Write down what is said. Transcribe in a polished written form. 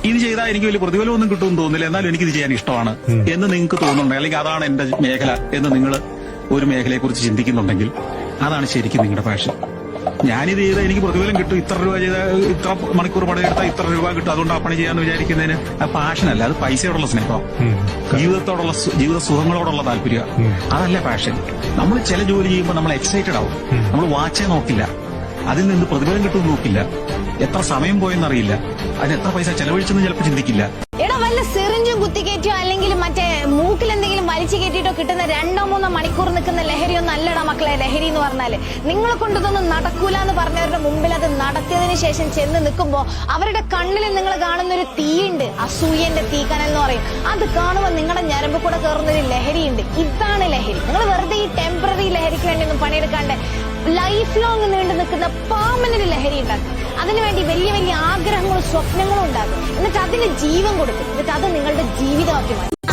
ഇത് ചെയ്താൽ എനിക്ക് വലിയ പ്രതിഫലമൊന്നും കിട്ടുമെന്ന് തോന്നുന്നില്ല, എന്നാലും എനിക്കിത് ചെയ്യാൻ ഇഷ്ടമാണ് എന്ന് നിങ്ങൾക്ക് തോന്നുന്നുണ്ടെങ്കിൽ, അല്ലെങ്കിൽ അതാണ് എന്റെ മേഖല എന്ന് നിങ്ങൾ ഒരു മേഖലയെ കുറിച്ച് ചിന്തിക്കുന്നുണ്ടെങ്കിൽ അതാണ് ശരിക്കും നിങ്ങളുടെ പാഷൻ. ഞാനിത് ചെയ്താൽ എനിക്ക് പ്രതിഫലം കിട്ടും, ഇത്ര രൂപ ചെയ്താൽ ഇത്ര മണിക്കൂർ പണിയെടുത്താൽ ഇത്ര രൂപ കിട്ടും, അതുകൊണ്ട് ആ പണി ചെയ്യാന്ന് വിചാരിക്കുന്നതിന് പാഷനല്ല, അത് പൈസയോടുള്ള സ്നേഹം, ജീവിത സുഖങ്ങളോടുള്ള താല്പര്യം, അതല്ല പാഷൻ. നമ്മൾ ചില ജോലി ചെയ്യുമ്പോൾ നമ്മൾ എക്സൈറ്റഡ് ആവും, നമ്മൾ വാച്ചേ നോക്കില്ല, അതിൽ നിന്ന് പ്രതിഫലം കിട്ടുമെന്ന് നോക്കില്ല, എത്ര സമയം പോയെന്നറിയില്ല, അതിന് എത്ര പൈസ ചെലവഴിച്ചെന്ന് ചിലപ്പോൾ ചിന്തിക്കില്ല. എടാ വല്ല സിറിഞ്ചും കുത്തിക്കയറ്റോ അല്ലെങ്കിൽ മറ്റേ മൂക്കിൽ എന്തെങ്കിലും വലിച്ചു കയറ്റിട്ടോ കിട്ടുന്ന 2-3 മണിക്കൂർ നിൽക്കുന്ന ലഹരിയൊന്നും അല്ലടാ മക്കളെ ലഹരി എന്ന് പറഞ്ഞാല്. നിങ്ങളെ കൊണ്ടതൊന്നും നടക്കൂല എന്ന് പറഞ്ഞവരുടെ മുമ്പിൽ അത് നടത്തിയതിനു ശേഷം ചെന്ന് നിൽക്കുമ്പോ അവരുടെ കണ്ണിൽ നിങ്ങൾ കാണുന്ന ഒരു തീയുണ്ട്, അസൂയന്റെ തീക്കനൽ എന്ന് പറയും. അത് കാണുമ്പോൾ നിങ്ങളുടെ ഞരമ്പ് കൂടെ കയറുന്ന ഒരു ലഹരിയുണ്ട്. ഇതാണ് ലഹരി. നിങ്ങൾ വെറുതെ ഈ ടെമ്പററി ലഹരിക്ക് വേണ്ടി ഒന്നും പണിയെടുക്കാണ്ട് ലൈഫ് ലോങ് നീണ്ടു നിൽക്കുന്ന പെർമനന്റ് ലഹരി ഉണ്ടാക്കും. അതിനുവേണ്ടി വലിയ വലിയ ആഗ്രഹങ്ങളും സ്വപ്നങ്ങളും ഉണ്ടാക്കും. എന്നിട്ട് അതിന് ജീവൻ കൊടുക്കും. എന്നിട്ട് അത് നിങ്ങളുടെ ജീവിതമാക്കി മാറ്റും.